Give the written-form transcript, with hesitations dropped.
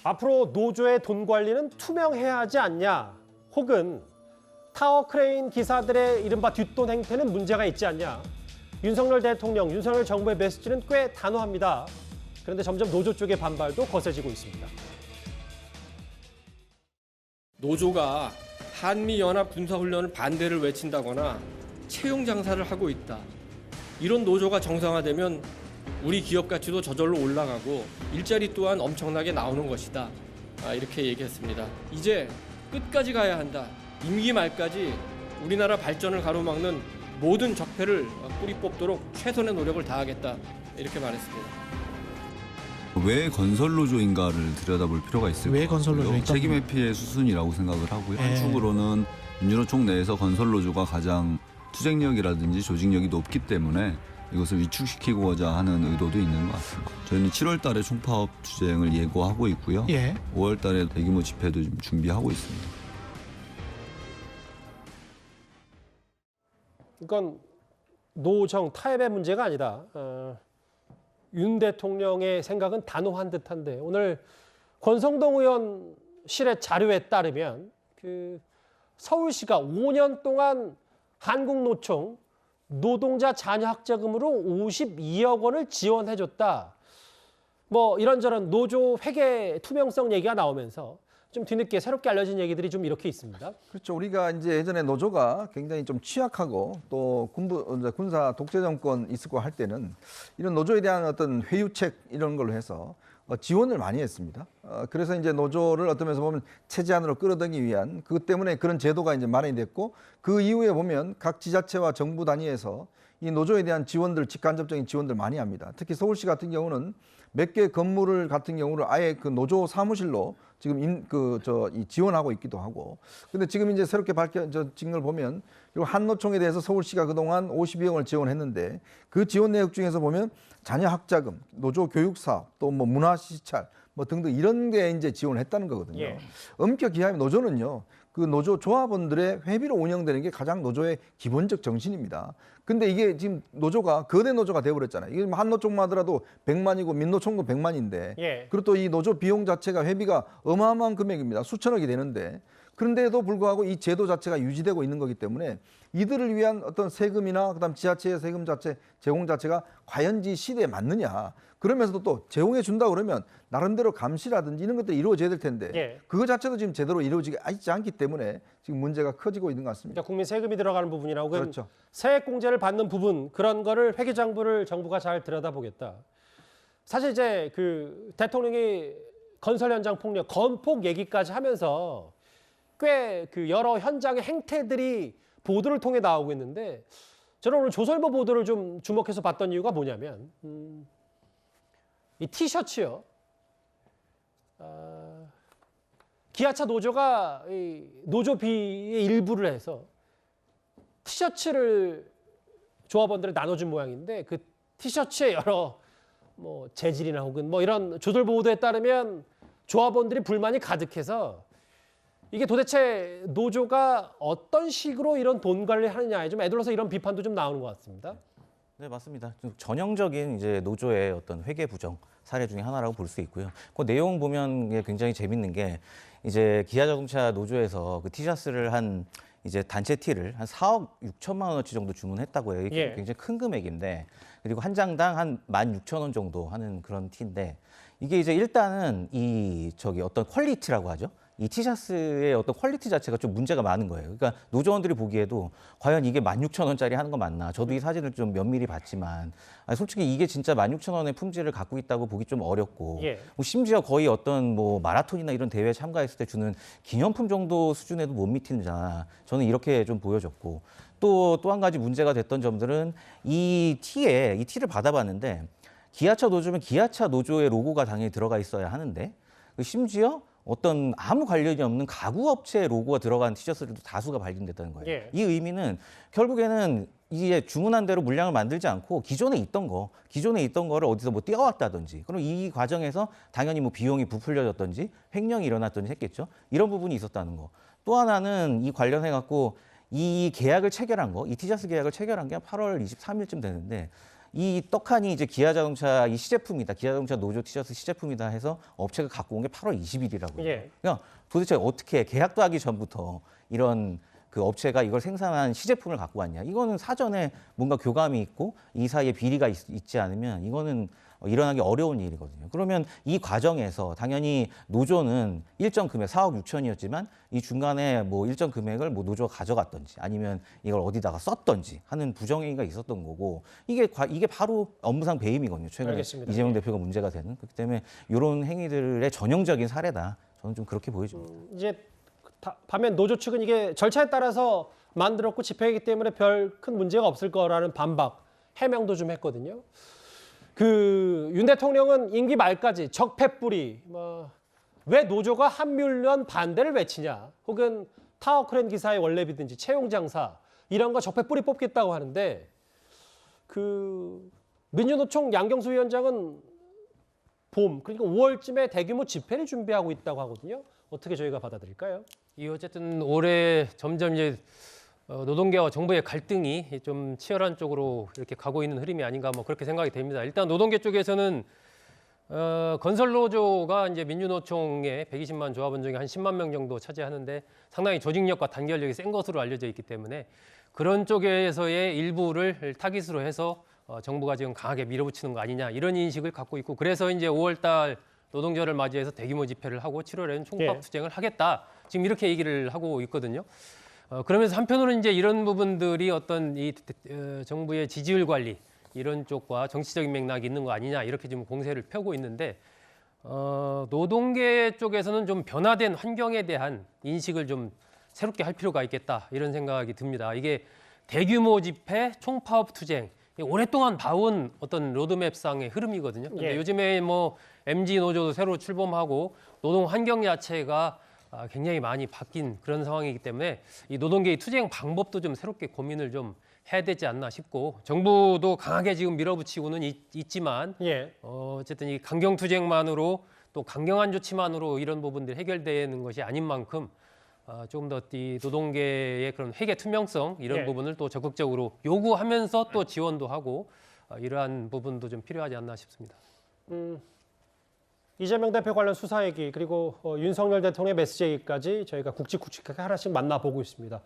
앞으로 노조의 돈 관리는 투명해야 하지 않냐, 혹은 타워 크레인 기사들의 이른바 뒷돈 행태는 문제가 있지 않냐. 윤석열 대통령, 윤석열 정부의 메시지는 꽤 단호합니다. 그런데 점점 노조 쪽의 반발도 거세지고 있습니다. 노조가 한미연합 군사훈련을 반대를 외친다거나 채용 장사를 하고 있다. 이런 노조가 정상화되면 우리 기업 가치도 저절로 올라가고 일자리 또한 엄청나게 나오는 것이다. 이렇게 얘기했습니다. 이제 끝까지 가야 한다. 임기 말까지 우리나라 발전을 가로막는 모든 적폐를 뿌리 뽑도록 최선의 노력을 다하겠다. 이렇게 말했습니다. 왜 건설노조인가를 들여다볼 필요가 있을 것 왜 같고요. 건설노조인가? 책임의 피해 수순이라고 생각을 하고요. 한축으로는 민주노총 내에서 건설노조가 가장 투쟁력이라든지 조직력이 높기 때문에 이것을 위축시키고자 하는 의도도 있는 것 같습니다. 저희는 7월 달에 총파업 투쟁을 예고하고 있고요. 5월 달에 대규모 집회도 좀 준비하고 있습니다. 이건 노정 타협의 문제가 아니다. 윤 대통령의 생각은 단호한 듯한데, 오늘 권성동 의원실의 자료에 따르면 서울시가 5년 동안 한국노총 노동자 자녀 학자금으로 52억 원을 지원해줬다. 뭐 이런저런 노조 회계 투명성 얘기가 나오면서 좀 뒤늦게 새롭게 알려진 얘기들이 좀 이렇게 있습니다. 그렇죠. 우리가 이제 예전에 노조가 굉장히 좀 취약하고 또 군사 독재 정권 있을 거 할 때는 이런 노조에 대한 어떤 회유책 이런 걸로 해서 지원을 많이 했습니다. 그래서 이제 노조를 어떤 면에서 보면 체제 안으로 끌어들이기 위한 그것 때문에 그런 제도가 이제 마련이 됐고, 그 이후에 보면 각 지자체와 정부 단위에서 이 노조에 대한 지원들, 직간접적인 지원들 많이 합니다. 특히 서울시 같은 경우는 몇 개 건물을 같은 경우를 아예 그 노조 사무실로 지금 지원하고 있기도 하고. 근데 지금 이제 새롭게 밝혀진 걸 보면, 그리고 한노총에 대해서 서울시가 그동안 52억 원을 지원했는데, 그 지원 내역 중에서 보면 자녀 학자금, 노조 교육 사업, 또 뭐 문화 시찰 뭐 등등 이런 게 이제 지원을 했다는 거거든요. 예. 엄격히 하면 노조는요, 그 노조 조합원들의 회비로 운영되는 게 가장 노조의 기본적 정신입니다. 근데 이게 지금 노조가 거대 노조가 되어버렸잖아요. 이게 한노총만 하더라도 100만이고 민노총도 100만인데, 예. 그리고 또 이 노조 비용 자체가 회비가 어마어마한 금액입니다. 수천억이 되는데, 그런데도 불구하고 이 제도 자체가 유지되고 있는 거기 때문에 이들을 위한 어떤 세금이나 그다음 지자체의 세금 자체 제공 자체가 과연 이 시대에 맞느냐. 그러면서도 또 제공해 준다 그러면 나름대로 감시라든지 이런 것들이 이루어져야 될 텐데, 예. 그거 자체도 지금 제대로 이루어지지 않기 때문에 지금 문제가 커지고 있는 것 같습니다. 그러니까 국민 세금이 들어가는 부분이나 혹은 그렇죠. 세액공제를 받는 부분, 그런 거를 회계장부를 정부가 잘 들여다보겠다. 사실 이제 그 대통령이 건설 현장 폭력, 건폭 얘기까지 하면서 꽤 그 여러 현장의 행태들이 보도를 통해 나오고 있는데, 저는 오늘 조선일보 보도를 좀 주목해서 봤던 이유가 뭐냐면, 이 티셔츠요. 기아차 노조가 이 노조비의 일부를 해서 티셔츠를 조합원들에 나눠준 모양인데, 그 티셔츠의 여러 뭐 재질이나 혹은 뭐 이런 조들 보도에 따르면 조합원들이 불만이 가득해서 이게 도대체 노조가 어떤 식으로 이런 돈 관리를 하느냐에 좀 애둘러서 이런 비판도 좀 나오는 것 같습니다. 네, 맞습니다. 좀 전형적인 이제 노조의 어떤 회계 부정 사례 중에 하나라고 볼 수 있고요. 그 내용 보면 굉장히 재밌는 게, 이제 기아자동차 노조에서 그 티셔츠를 한 이제 단체 티를 한 4억 6천만 원어치 정도 주문했다고 해요. 이게 예. 굉장히 큰 금액인데, 그리고 한 장당 한 16,000원 정도 하는 그런 티인데, 이게 이제 일단은 어떤 퀄리티라고 하죠. 이 티셔츠의 어떤 퀄리티 자체가 좀 문제가 많은 거예요. 그러니까 노조원들이 보기에도 과연 이게 16,000원짜리 하는 거 맞나? 저도 이 사진을 좀 면밀히 봤지만, 솔직히 이게 진짜 16,000원의 품질을 갖고 있다고 보기 좀 어렵고, 예. 뭐 심지어 거의 어떤 뭐 마라톤이나 이런 대회에 참가했을 때 주는 기념품 정도 수준에도 못 미치는자, 저는 이렇게 좀 보여졌고, 또 한 가지 문제가 됐던 점들은 이 티를 받아봤는데, 기아차 노조면 기아차 노조의 로고가 당연히 들어가 있어야 하는데, 심지어 어떤 아무 관련이 없는 가구업체 로고가 들어간 티셔츠들도 다수가 발견됐다는 거예요. 예. 이 의미는 결국에는 이제 주문한 대로 물량을 만들지 않고 기존에 있던 거를 어디서 뭐 띄워왔다든지, 그럼 이 과정에서 당연히 뭐 비용이 부풀려졌든지 횡령이 일어났든지 했겠죠. 이런 부분이 있었다는 거. 또 하나는 이 관련해 갖고 이 계약을 체결한 거, 이 티셔츠 계약을 체결한 게 8월 23일쯤 되는데, 이 떡하니 이제 기아자동차 이 시제품이다. 기아자동차 노조 티셔츠 시제품이다 해서 업체가 갖고 온 게 8월 20일이라고요. 예. 그러니까 도대체 어떻게 계약도 하기 전부터 이런 그 업체가 이걸 생산한 시제품을 갖고 왔냐. 이거는 사전에 뭔가 교감이 있고 이 사이에 비리가 있지 않으면 이거는 일어나기 어려운 일이거든요. 그러면 이 과정에서 당연히 노조는 일정 금액 4억 6천이었지만 이 중간에 뭐 일정 금액을 뭐 노조가 가져갔던지 아니면 이걸 어디다가 썼던지 하는 부정행위가 있었던 거고 이게 바로 업무상 배임이거든요. 최근에 알겠습니다. 이재명 대표가 문제가 되는. 그렇기 때문에 이런 행위들의 전형적인 사례다. 저는 좀 그렇게 보여집니다. 이제 반면 노조 측은 이게 절차에 따라서 만들었고 집행이기 때문에 별 큰 문제가 없을 거라는 반박, 해명도 좀 했거든요. 그 윤 대통령은 임기 말까지 적폐뿌리, 왜 노조가 한미훈련 반대를 외치냐, 혹은 타워크레인 기사의 원래비든지 채용장사 이런 거 적폐뿌리 뽑겠다고 하는데 그 민주노총 양경수 위원장은 봄, 그러니까 5월쯤에 대규모 집회를 준비하고 있다고 하거든요. 어떻게 저희가 받아들일까요? 이 어쨌든 올해 점점 이제 노동계와 정부의 갈등이 좀 치열한 쪽으로 이렇게 가고 있는 흐름이 아닌가 뭐 그렇게 생각이 됩니다. 일단 노동계 쪽에서는 건설노조가 이제 민주노총의 120만 조합원 중에 한 10만 명 정도 차지하는데 상당히 조직력과 단결력이 센 것으로 알려져 있기 때문에 그런 쪽에서의 일부를 타깃으로 해서 정부가 지금 강하게 밀어붙이는 거 아니냐 이런 인식을 갖고 있고 그래서 이제 5월달 노동절을 맞이해서 대규모 집회를 하고 7월에는 총파업 투쟁을 하겠다 지금 이렇게 얘기를 하고 있거든요. 그러면서 한편으로는 이제 이런 부분들이 어떤 이 정부의 지지율 관리 이런 쪽과 정치적인 맥락이 있는 거 아니냐 이렇게 지금 공세를 펴고 있는데 노동계 쪽에서는 좀 변화된 환경에 대한 인식을 좀 새롭게 할 필요가 있겠다 이런 생각이 듭니다. 이게 대규모 집회, 총파업 투쟁 오랫동안 봐온 어떤 로드맵상의 흐름이거든요. 근데 예. 요즘에 뭐 MG 노조도 새로 출범하고 노동 환경 자체가 굉장히 많이 바뀐 그런 상황이기 때문에 이 노동계의 투쟁 방법도 좀 새롭게 고민을 좀 해야 되지 않나 싶고 정부도 강하게 지금 밀어붙이고는 있지만 예. 어쨌든 이 강경 투쟁만으로 또 강경한 조치만으로 이런 부분들이 해결되는 것이 아닌 만큼 조금 더 이 노동계의 그런 회계 투명성 이런 예. 부분을 또 적극적으로 요구하면서 또 지원도 하고 이러한 부분도 좀 필요하지 않나 싶습니다. 이재명 대표 관련 수사 얘기 그리고 윤석열 대통령의 메시지 얘기까지 저희가 굵직굵직하게 하나씩 만나보고 있습니다.